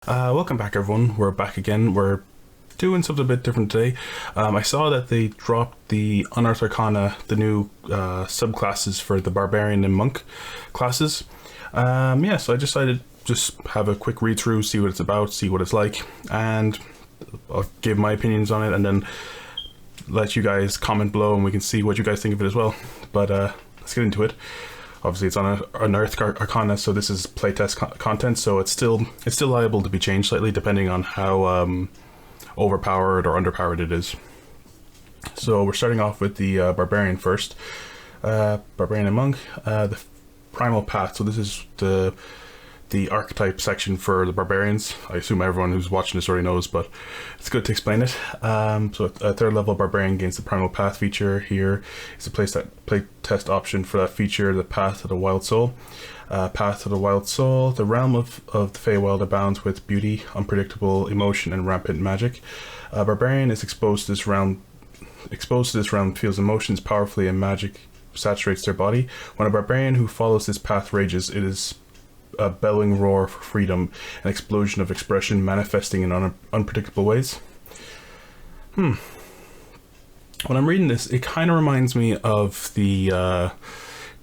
Welcome back, everyone. We're back again. We're doing something a bit different today. I saw that they dropped the Unearthed Arcana, the new subclasses for the Barbarian and Monk classes. So I decided to just have a quick read through, see what it's about, see what it's like, and I'll give my opinions on it, and then let you guys comment below, and we can see what you guys think of it as well. But let's get into it. Obviously, it's on Unearthed Arcana, so this is playtest content, so it's still liable to be changed slightly depending on how overpowered or underpowered it is. So we're starting off with the Barbarian first. Barbarian and Monk, the Primal Path. So this is the archetype section for the Barbarians. I assume everyone who's watching this already knows, but it's good to explain it. So a third level Barbarian gains the Primal Path feature. Here is a playtest option for that feature, the Path to the Wild Soul. Path to the Wild Soul. The realm of the Feywild abounds with beauty, unpredictable emotion, and rampant magic. Barbarian is exposed to this realm. Feels emotions powerfully, and magic saturates their body. When a barbarian who follows this path rages, it is a bellowing roar for freedom, an explosion of expression manifesting in unpredictable ways. When I'm reading this, it kind of reminds me of the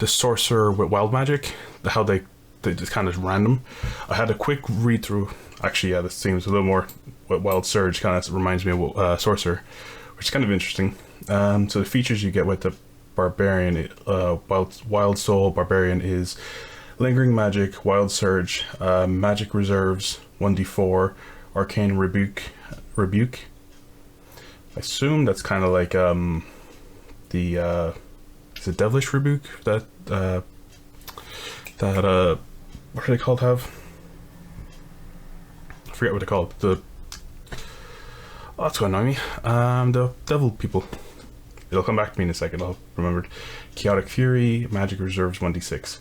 sorcerer with wild magic, how they just kind of random. I had a quick read through. Actually, yeah, this seems a little more what Wild Surge kind of reminds me of sorcerer, which is kind of interesting. So the features you get with the Barbarian, Wild Soul Barbarian is Lingering Magic, Wild Surge, Magic Reserves, 1d4, Arcane Rebuke. I assume that's kind of like is it Devilish Rebuke? What are they called? I forget what they're called. That's gonna annoy me. The Devil people. It'll come back to me in a second. I'll remember it. Chaotic Fury, Magic Reserves, 1d6.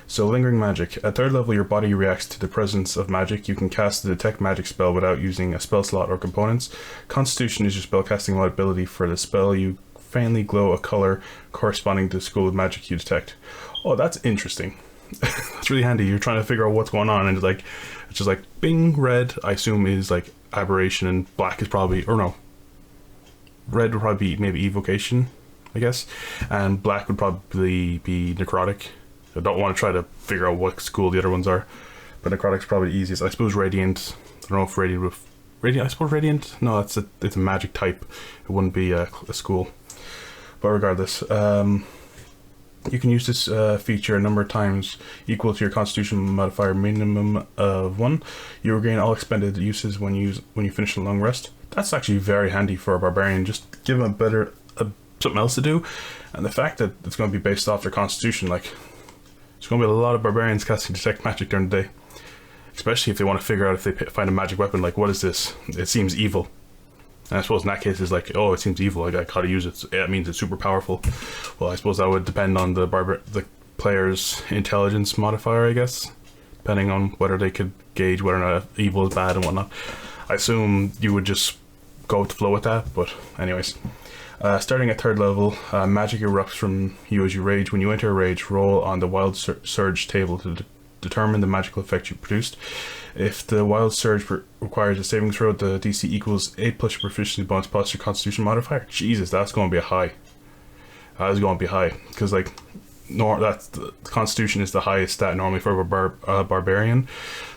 So Lingering Magic. At third level, your body reacts to the presence of magic. You can cast the Detect Magic spell without using a spell slot or components. Constitution is your spellcasting ability for the spell. You faintly glow a color corresponding to the school of magic you detect. Oh, that's interesting. That's really handy. You're trying to figure out what's going on, and it's just like bing, red, I assume is like aberration, and black is probably, or no, red would probably be maybe evocation, I guess, and black would probably be necrotic. I don't want to try to figure out what school the other ones are, but necrotic's probably the easiest. I suppose radiant. I don't know if radiant. I suppose radiant. No, it's a magic type. It wouldn't be a school. But regardless, you can use this feature a number of times equal to your Constitution modifier minimum of 1. You regain all expended uses when you finish a long rest. That's actually very handy for a barbarian. Just give them something else to do, and the fact that it's going to be based off their Constitution, like. There's going to be a lot of barbarians casting Detect Magic during the day. Especially if they want to figure out if they find a magic weapon, like, what is this? It seems evil. And I suppose in that case, it's like, oh, it seems evil, I gotta use it. It means it's super powerful. Well, I suppose that would depend on the player's intelligence modifier, I guess. Depending on whether they could gauge whether or not evil is bad and whatnot. I assume you would just go with the flow with that, but anyways. Starting at third level, magic erupts from you as you rage. When you enter a rage, roll on the Wild Surge table to determine the magical effect you produced. If the Wild Surge requires a saving throw, the DC equals 8 plus your proficiency bonus plus your Constitution modifier. Jesus, that's going to be a high. That is going to be high, because like, that's the Constitution is the highest stat normally for a Barbarian,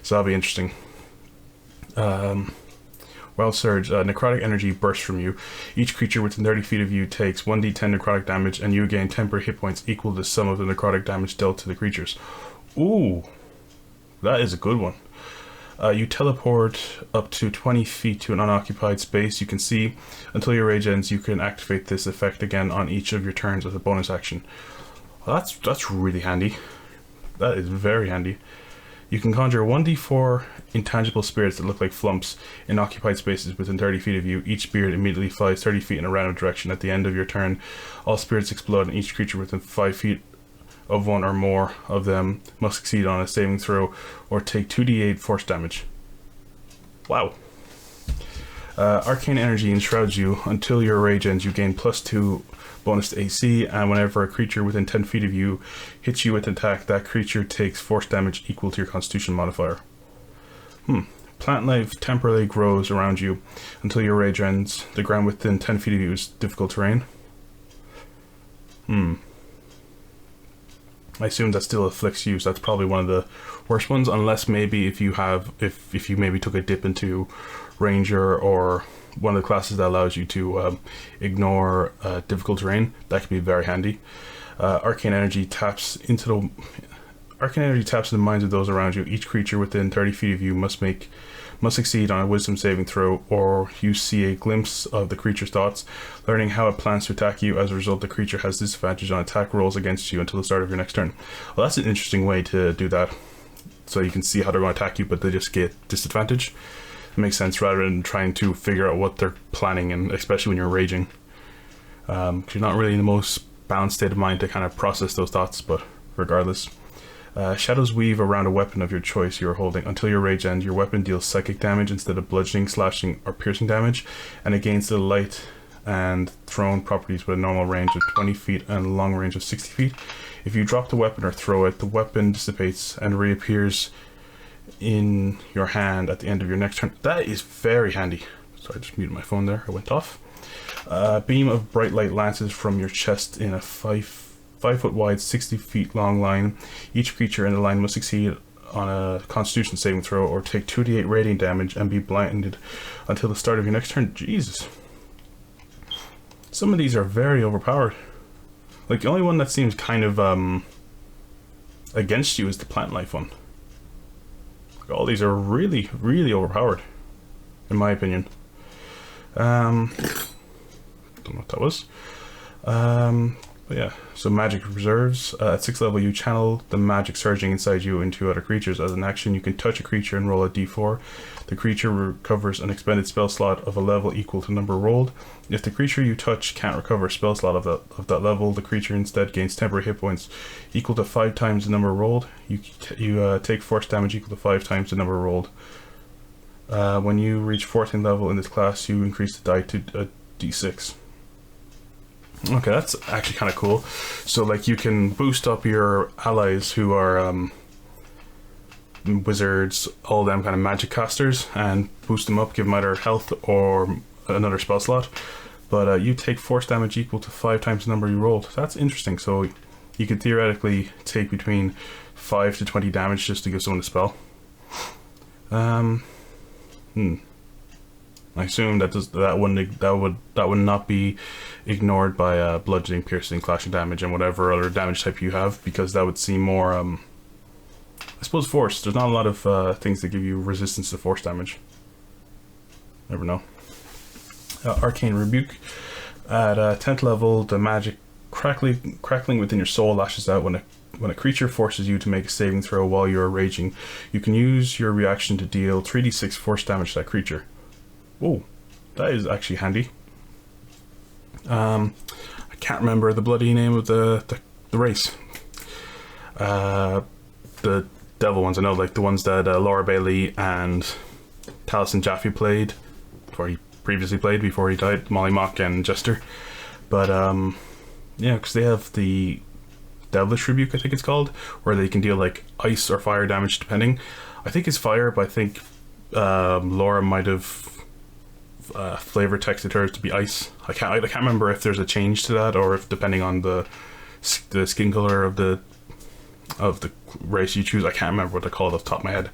so that'll be interesting. Wild Surge, necrotic energy bursts from you. Each creature within 30 feet of you takes 1d10 necrotic damage, and you gain temporary hit points equal to the sum of the necrotic damage dealt to the creatures. Ooh, that is a good one. You teleport up to 20 feet to an unoccupied space you can see. Until your rage ends, you can activate this effect again on each of your turns as a bonus action. Well, that's really handy. That is very handy. You can conjure 1d4 intangible spirits that look like flumps in occupied spaces within 30 feet of you. Each spirit immediately flies 30 feet in a random direction. At the end of your turn, all spirits explode, and each creature within 5 feet of one or more of them must succeed on a saving throw or take 2d8 force damage. Wow. Arcane energy enshrouds you. Until your rage ends, you gain +2 bonus to AC, and whenever a creature within 10 feet of you hits you with an attack, that creature takes force damage equal to your Constitution modifier. Plant life temporarily grows around you until your rage ends. The ground within 10 feet of you is difficult terrain. I assume that still afflicts you, so that's probably one of the worst ones, unless maybe if you maybe took a dip into Ranger or one of the classes that allows you to ignore difficult terrain. That could be very handy. Arcane energy taps into the minds of those around you. Each creature within 30 feet of you must succeed on a wisdom saving throw, or you see a glimpse of the creature's thoughts. Learning how it plans to attack you. As a result, the creature has disadvantage on attack rolls against you until the start of your next turn. Well, that's an interesting way to do that. So you can see how they're going to attack you, but they just get disadvantage. It makes sense rather than trying to figure out what they're planning, and especially when you're raging. Because you're not really in the most balanced state of mind to kind of process those thoughts, but regardless. Shadows weave around a weapon of your choice you are holding. Until your rage ends, your weapon deals psychic damage instead of bludgeoning, slashing, or piercing damage, and it gains the light and thrown properties with a normal range of 20 feet and a long range of 60 feet. If you drop the weapon or throw it, the weapon dissipates and reappears in your hand at the end of your next turn. That is very handy. Sorry, I just muted my phone there. It went off. A beam of bright light lances from your chest in a 5 foot wide, 60 feet long line. Each creature in the line must succeed on a Constitution saving throw or take 2d8 radiant damage and be blinded until the start of your next turn. Jesus. Some of these are very overpowered. Like, the only one that seems kind of against you is the plant life one. Like, all these are really, really overpowered, in my opinion. Don't know what that was. But yeah, so magic reserves. At 6th level, you channel the magic surging inside you into other creatures. As an action, you can touch a creature and roll a d4. The creature recovers an expended spell slot of a level equal to number rolled. If the creature you touch can't recover a spell slot of that level, the creature instead gains temporary hit points equal to 5 times the number rolled. You take force damage equal to 5 times the number rolled. When you reach 14th level in this class, you increase the die to a d6. Okay, that's actually kind of cool. So, like, you can boost up your allies who are wizards, all them kind of magic casters, and boost them up, give them either health or another spell slot. But you take force damage equal to 5 times the number you rolled. That's interesting. So you could theoretically take between 5 to 20 damage just to give someone a spell. I assume that would not be ignored by bludgeoning, piercing, clashing damage, and whatever other damage type you have, because that would seem more, I suppose, force. There's not a lot of things that give you resistance to force damage. Never know. Arcane Rebuke. At 10th level, the magic crackling within your soul lashes out when a creature forces you to make a saving throw while you're raging. You can use your reaction to deal 3d6 force damage to that creature. Oh, that is actually handy. I can't remember the bloody name of the race. The devil ones, I know, like the ones that Laura Bailey and Taliesin Jaffe played, before he died, Molly Mock and Jester. But yeah, because they have the Devilish Rebuke, I think it's called, where they can deal like ice or fire damage depending. I think it's fire, but I think Laura might have flavor texted hers to be ice. I can't remember if there's a change to that, or if depending on the skin color of the race you choose. I can't remember what they're called off the top of my head.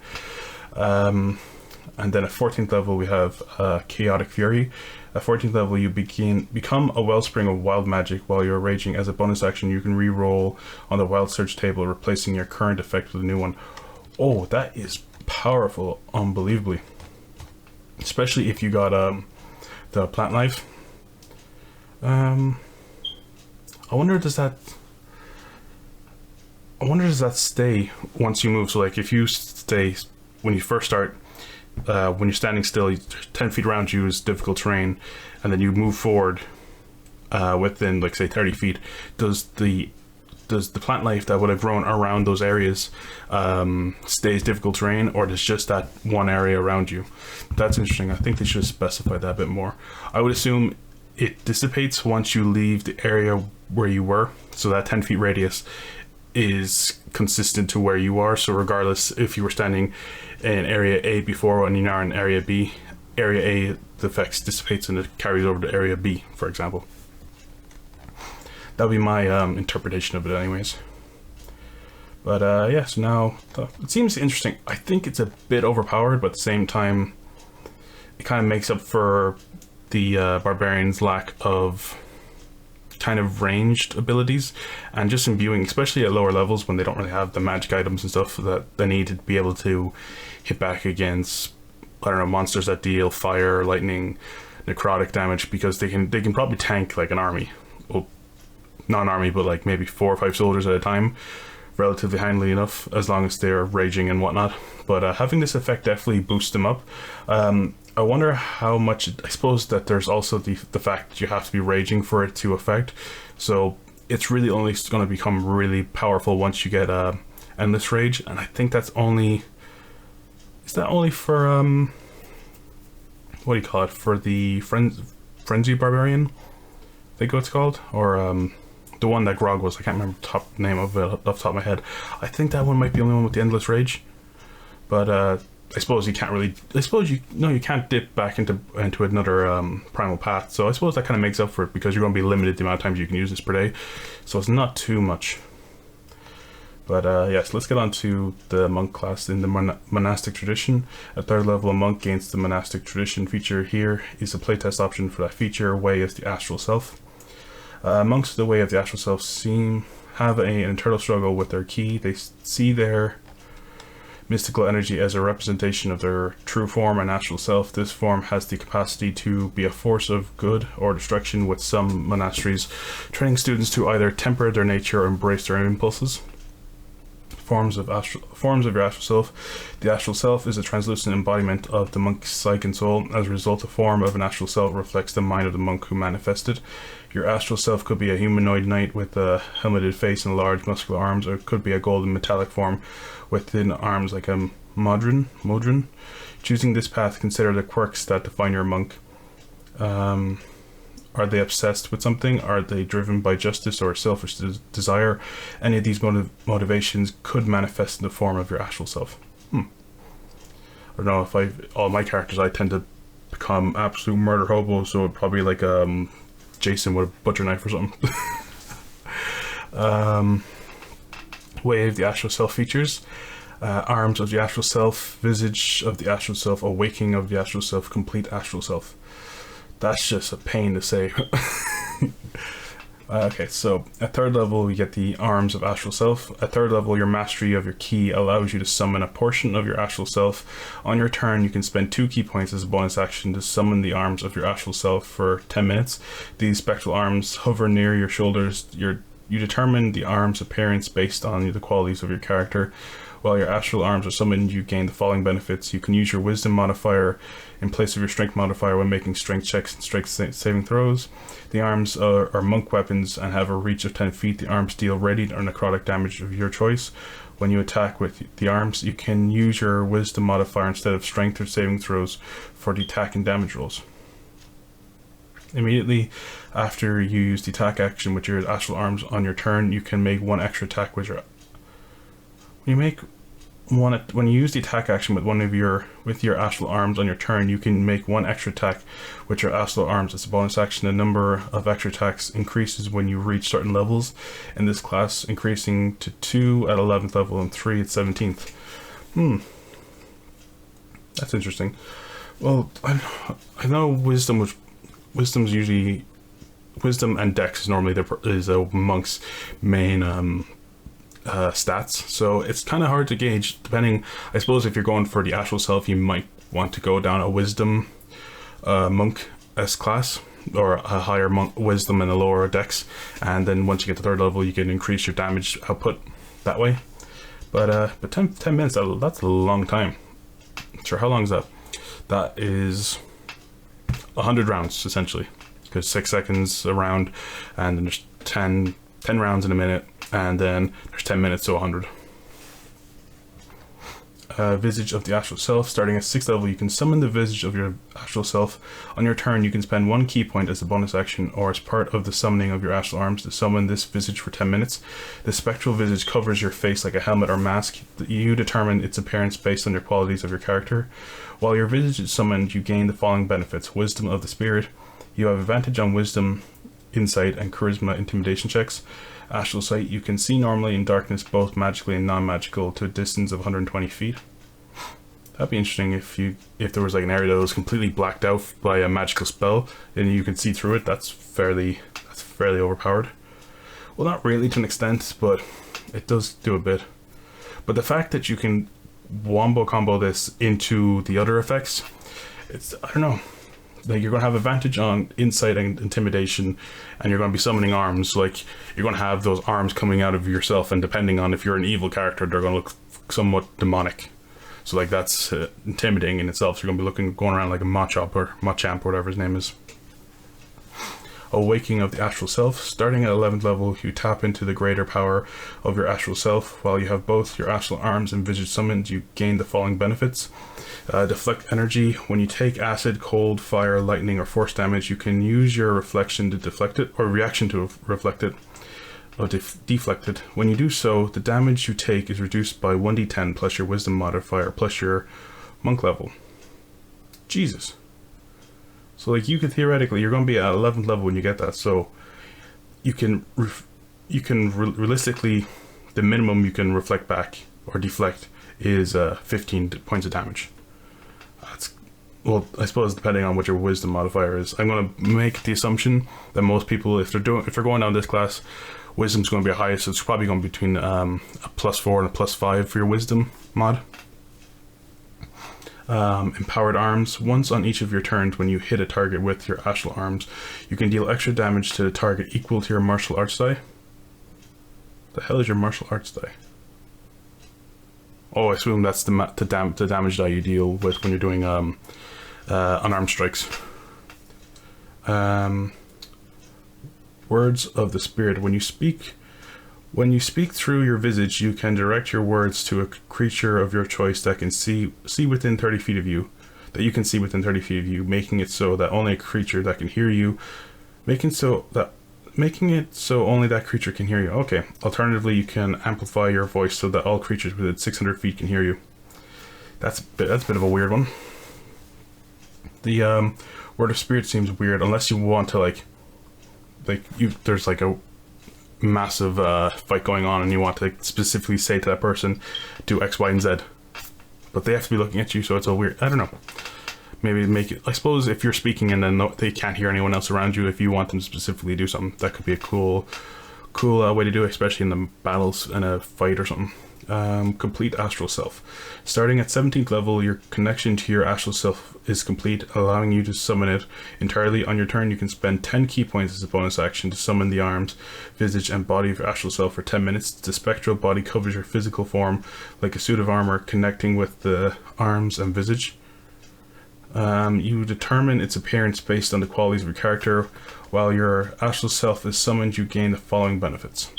And then at 14th level we have Chaotic Fury. At 14th level you become a wellspring of wild magic while you're raging. As a bonus action you can re-roll on the wild search table, replacing your current effect with a new one. Oh, that is powerful, unbelievably. Especially if you got the plant life. I wonder does that stay once you move? So like if you stay when you first start, when you're standing still, 10 feet around you is difficult terrain, and then you move forward within, like, say 30 feet, does the plant life that would have grown around those areas stays difficult terrain, or does just that one area around you? That's interesting. I think they should specify that a bit more. I would assume it dissipates once you leave the area where you were, so that 10 feet radius is consistent to where you are. So regardless if you were standing in area A before and you are in area B, area A, the effects dissipates and it carries over to area B, for example. That would be my interpretation of it anyways. But yeah, so now it seems interesting. I think it's a bit overpowered, but at the same time it kind of makes up for the Barbarian's lack of kind of ranged abilities and just imbuing, especially at lower levels when they don't really have the magic items and stuff that they need to be able to hit back against, I don't know, monsters that deal fire, lightning, necrotic damage, because they can probably tank like an army. Well, not an army, but like maybe 4 or 5 soldiers at a time, relatively handily enough, as long as they're raging and whatnot. But having this effect definitely boosts them up. I wonder how much. I suppose that there's also the fact that you have to be raging for it to affect, so it's really only going to become really powerful once you get endless rage. And I think that's only, is that only for what do you call it, for the frenzy barbarian, I think what it's called, or the one that Grog was. I can't remember the top name of it off the top of my head. I think that one might be the only one with the endless rage. But I suppose you can't really. I suppose you can't dip back into another primal path. So I suppose that kind of makes up for it, because you're going to be limited the amount of times you can use this per day. So it's not too much. But yes, let's get on to the monk class in the monastic tradition. At 3rd level, a monk gains the monastic tradition feature. Here is a playtest option for that feature. Way of the Astral Self. Monks of the Way of the Astral Self have an internal struggle with their ki. They see their mystical energy as a representation of their true form and astral self. This form has the capacity to be a force of good or destruction, with some monasteries training students to either temper their nature or embrace their impulses. Forms of your astral self. The astral self is a translucent embodiment of the monk's psyche and soul. As a result, the form of an astral self reflects the mind of the monk who manifested. Your astral self could be a humanoid knight with a helmeted face and large muscular arms, or it could be a golden metallic form with thin arms like a modron. Choosing this path, consider the quirks that define your monk. Are they obsessed with something? Are they driven by justice or selfish desire? Any of these motivations could manifest in the form of your astral self. I don't know, if all my characters, I tend to become absolute murder hobos, so it'd probably like Jason with a butcher knife or something. Way of the Astral Self features. Arms of the Astral Self, Visage of the Astral Self, Awakening of the Astral Self, Complete Astral Self. That's just a pain to say. Okay, so at 3rd level, you get the Arms of Astral Self. At 3rd level, your mastery of your ki allows you to summon a portion of your Astral Self. On your turn, you can spend 2 ki points as a bonus action to summon the Arms of your Astral Self for 10 minutes. These spectral arms hover near your shoulders. You determine the arm's appearance based on the qualities of your character. While your astral arms are summoned, you gain the following benefits. You can use your wisdom modifier in place of your strength modifier when making strength checks and strength saving throws. The arms are monk weapons and have a reach of 10 feet. The arms deal radiant or necrotic damage of your choice. When you attack with the arms, you can use your wisdom modifier instead of strength or saving throws for the attack and damage rolls. Immediately after you use the attack action with your astral arms on your turn, you can make 1 extra attack with your. When you use the attack action with your astral arms on your turn, you can make 1 extra attack with your astral arms as a bonus action. The number of extra attacks increases when you reach certain levels in this class, increasing to 2 at 11th level and 3 at 17th. That's interesting. Well, I know wisdom's usually, wisdom and dex is normally a monk's main stats, so it's kind of hard to gauge. Depending, I suppose, if you're going for the astral self, you might want to go down a wisdom monk S class, or a higher monk wisdom and a lower dex, and then once you get to 3rd level, you can increase your damage output that way. But 10 minutes, that's a long time. Sure, how long is that? That is 100 rounds essentially, because 6 seconds a round, and then there's 10 rounds in a minute, and then there's 10 minutes to 100. Visage of the Astral Self. Starting at 6th level, you can summon the Visage of your Astral Self. On your turn, you can spend 1 key point as a bonus action or as part of the summoning of your Astral Arms to summon this Visage for 10 minutes. The spectral Visage covers your face like a helmet or mask. You determine its appearance based on your qualities of your character. While your Visage is summoned, you gain the following benefits. Wisdom of the Spirit. You have advantage on Wisdom, Insight, and Charisma intimidation checks. Astral Sight, you can see normally in darkness, both magically and non-magical, to a distance of 120 feet. That'd be interesting if there was like an area that was completely blacked out by a magical spell and you can see through it. That's fairly overpowered. Well, not really to an extent, but it does do a bit. But the fact that you can wombo combo this into the other effects, I don't know. Like, you're going to have advantage on insight and intimidation, and you're going to be summoning arms. Like, you're going to have those arms coming out of yourself, and depending on if you're an evil character, they're going to look somewhat demonic. So, like, that's intimidating in itself. So you're going to be going around like a Machamp or whatever his name is. Awakening of the Astral Self. Starting at 11th level, you tap into the greater power of your Astral Self. While you have both your Astral Arms and Visage summoned, you gain the following benefits. Deflect energy. When you take acid, cold, fire, lightning, or force damage, you can use your reflection to deflect it, or reaction to reflect it, or deflect it. When you do so, the damage you take is reduced by 1d10 plus your wisdom modifier plus your monk level. Jesus. So, like, you could theoretically, you're going to be at 11th level when you get that, so you can realistically, the minimum you can reflect back or deflect is 15 points of damage. Well, I suppose depending on what your wisdom modifier is. I'm going to make the assumption that most people, if they're going down this class, wisdom's going to be highest, so it's probably going to be between a +4 and a +5 for your wisdom mod. Empowered Arms. Once on each of your turns, when you hit a target with your Astral Arms, you can deal extra damage to the target equal to your martial arts die. The hell is your martial arts die? Oh, I assume that's the damage die you deal with when you're doing unarmed strikes. Words of the Spirit. When you speak through your visage, you can direct your words to a creature of your choice that can see within 30 feet of you. That you can see within 30 feet of you, making it so that only a creature that can hear you, making it so only that creature can hear you. Okay. Alternatively, you can amplify your voice so that all creatures within 600 feet can hear you. That's a bit of a weird one. The Word of Spirit seems weird unless you want to there's like a massive fight going on and you want to specifically say to that person, do X, Y, and Z. But they have to be looking at you, so it's a weird, I don't know. Maybe make it, I suppose if you're speaking and then they can't hear anyone else around you, if you want them to specifically do something, that could be a cool way to do it, especially in the battles in a fight or something. Complete Astral Self. Starting at 17th level, your connection to your Astral Self is complete, allowing you to summon it entirely. On your turn, you can spend 10 key points as a bonus action to summon the arms, visage, and body of your Astral Self for 10 minutes. The spectral body covers your physical form like a suit of armor, connecting with the arms and visage. You determine its appearance based on the qualities of your character. While your Astral Self is summoned, you gain the following benefits.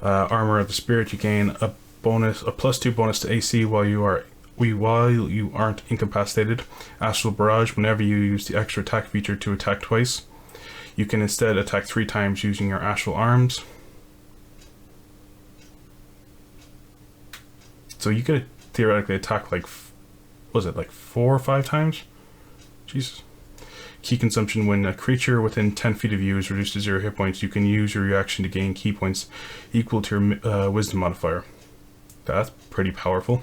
Armor of the Spirit, you gain a +2 bonus to AC while you aren't incapacitated. Astral Barrage, whenever you use the extra attack feature to attack twice, you can instead attack 3 times using your Astral Arms. So you could theoretically attack like 4 or 5 times? Jesus. Key consumption. When a creature within 10 feet of you is reduced to 0 hit points, you can use your reaction to gain key points equal to your wisdom modifier. That's pretty powerful.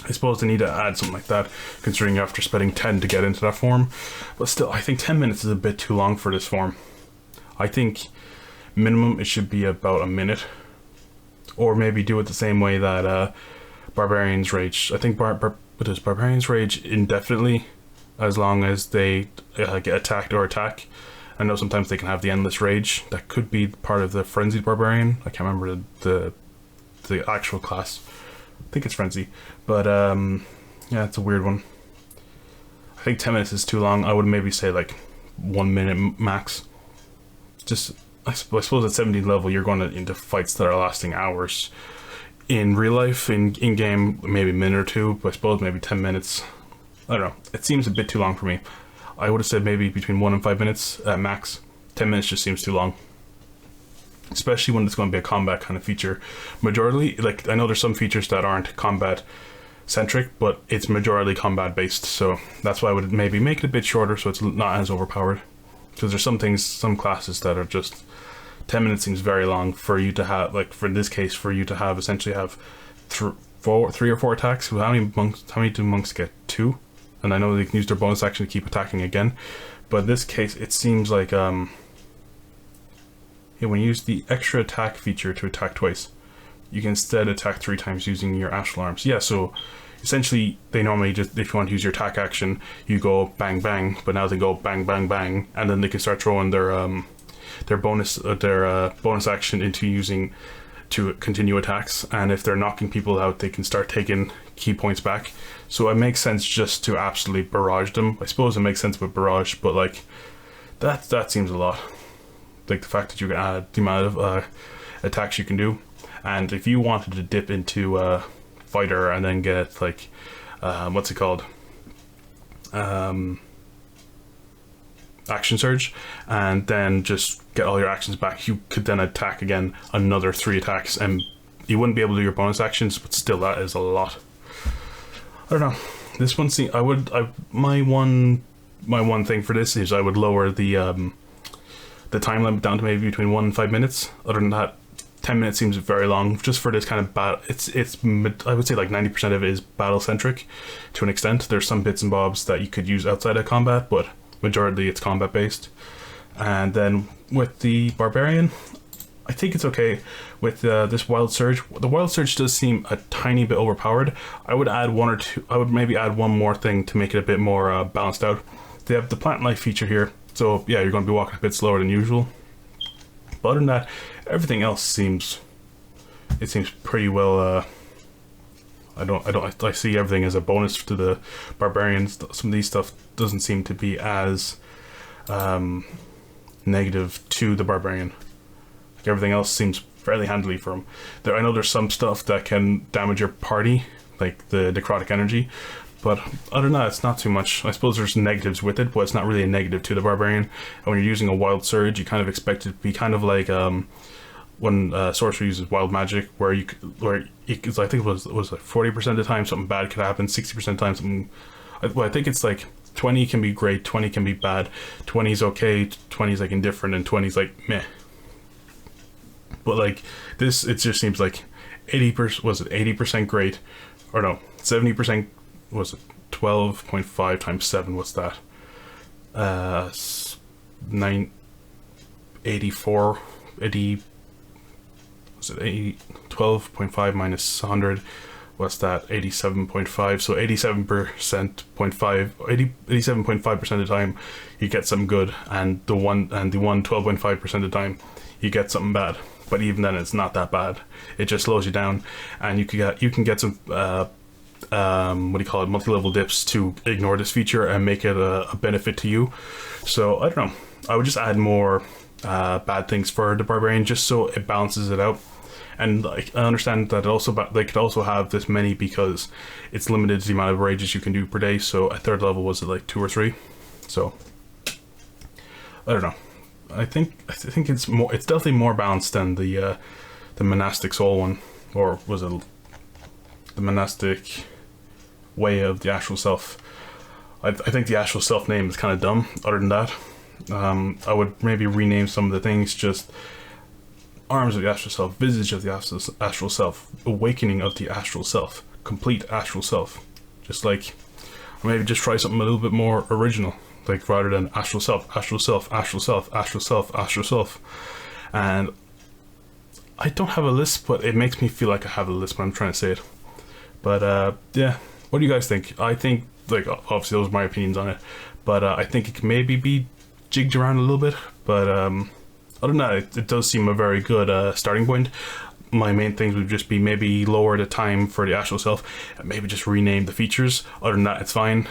I suppose they need to add something like that, considering after spending 10 to get into that form. But still, I think 10 minutes is a bit too long for this form. I think minimum it should be about a minute. Or maybe do it the same way that Barbarians Rage. I think Barbarians Rage indefinitely, as long as they get attacked or attack. I know sometimes they can have the Endless Rage. That could be part of the Frenzied Barbarian. I can't remember the actual class. I think it's Frenzy. But yeah, it's a weird one. I think 10 minutes is too long. I would maybe say like 1 minute max. Just, I suppose at 17th level you're going into fights that are lasting hours. in real life, in game, maybe a minute or two, but I suppose maybe 10 minutes. I don't know. It seems a bit too long for me. I would have said maybe between 1 and 5 minutes at max. 10 minutes just seems too long. Especially when it's going to be a combat kind of feature. Majority, like, I know there's some features that aren't combat centric, but it's majority combat based, so that's why I would maybe make it a bit shorter so it's not as overpowered. Because there's some things, some classes that are just 10 minutes seems very long for you to have, like for this case, for you to have essentially have three or four attacks. How many do monks get? 2? And I know they can use their bonus action to keep attacking again, but in this case it seems like when you use the extra attack feature to attack twice, you can instead attack 3 times using your astral arms. Yeah, so essentially they normally just, if you want to use your attack action, you go bang bang, but now they go bang bang bang, and then they can start throwing their bonus action into using to continue attacks, and if they're knocking people out, they can start taking key points back. So it makes sense just to absolutely barrage them. I suppose it makes sense with barrage, but like that seems a lot. Like the fact that you can add the amount of attacks you can do, and if you wanted to dip into fighter and then get like what's it called, action surge, and then just get all your actions back, you could then attack again another 3 attacks, and you wouldn't be able to do your bonus actions, but still that is a lot. I don't know, this one seems, my one thing for this is I would lower the time limit down to maybe between 1 and 5 minutes. Other than that, 10 minutes seems very long just for this kind of battle. It's I would say like 90% of it is battle centric to an extent. There's some bits and bobs that you could use outside of combat, but majority it's combat based. And then with the Barbarian, I think it's okay. With this Wild Surge, the Wild Surge does seem a tiny bit overpowered. I would add 1 or 2, I would maybe add one more thing to make it a bit more balanced out. They have the Plant Life feature here, so yeah, you're going to be walking a bit slower than usual. But other than that, everything else seems pretty well. I see everything as a bonus to the Barbarians. Some of these stuff doesn't seem to be as negative to the Barbarian. Like everything else seems fairly handily for him. I know there's some stuff that can damage your party, like the necrotic energy, but other than that, it's not too much. I suppose there's negatives with it, but it's not really a negative to the Barbarian. And when you're using a Wild Surge, you kind of expect it to be kind of like when sorcerer uses wild magic, I think it was like 40% of the time something bad could happen, 60% of the time something. I think it's like 20 can be great, 20 can be bad, 20 is okay, 20 is like indifferent, and 20 is like meh. But like this, it just seems like 80%, was it 80% great, or no, 70%, was it 12.5 times 7, what's that? 84, 80, was it 80, 12.5 minus 100, what's that? 87.5, so 87.5% of the time you get something good, and the one 12.5% of the time you get something bad. But even then, it's not that bad. It just slows you down, and you can get some multi-level dips to ignore this feature and make it a benefit to you. So I don't know. I would just add more bad things for the Barbarian just so it balances it out. And like, I understand that they could also have this many because it's limited to the amount of rages you can do per day. So at 3rd level, was it like 2 or 3? So I don't know. I think it's more. It's definitely more balanced than the monastic soul one, or was it the monastic way of the Astral Self? I think the Astral Self name is kind of dumb. Other than that, I would maybe rename some of the things just Arms of the Astral Self, Visage of the Astral Self, Awakening of the Astral Self, Complete Astral Self. Just like, or maybe just try something a little bit more original. Like rather than Astral Self, Astral Self, Astral Self, Astral Self, Astral Self. And I don't have a list, but it makes me feel like I have a list when I'm trying to say it. But yeah, what do you guys think? I think, like, obviously those are my opinions on it, but I think it can maybe be jigged around a little bit. But other than that, it does seem a very good starting point. My main things would just be maybe lower the time for the Astral Self, and maybe just rename the features. Other than that, it's fine.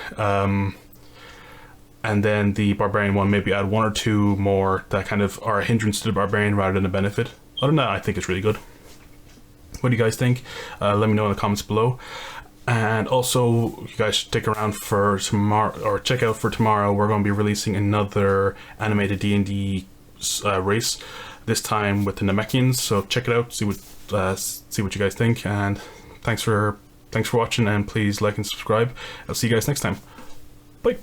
And then the Barbarian one, maybe add 1 or 2 more that kind of are a hindrance to the Barbarian rather than a benefit. Other than that, I think it's really good. What do you guys think? Let me know in the comments below. And also, you guys should stick around for tomorrow, or check out for tomorrow. We're going to be releasing another animated D&D race, this time with the Namekians. So check it out, see what you guys think. And thanks for watching, and please like and subscribe. I'll see you guys next time. Bye.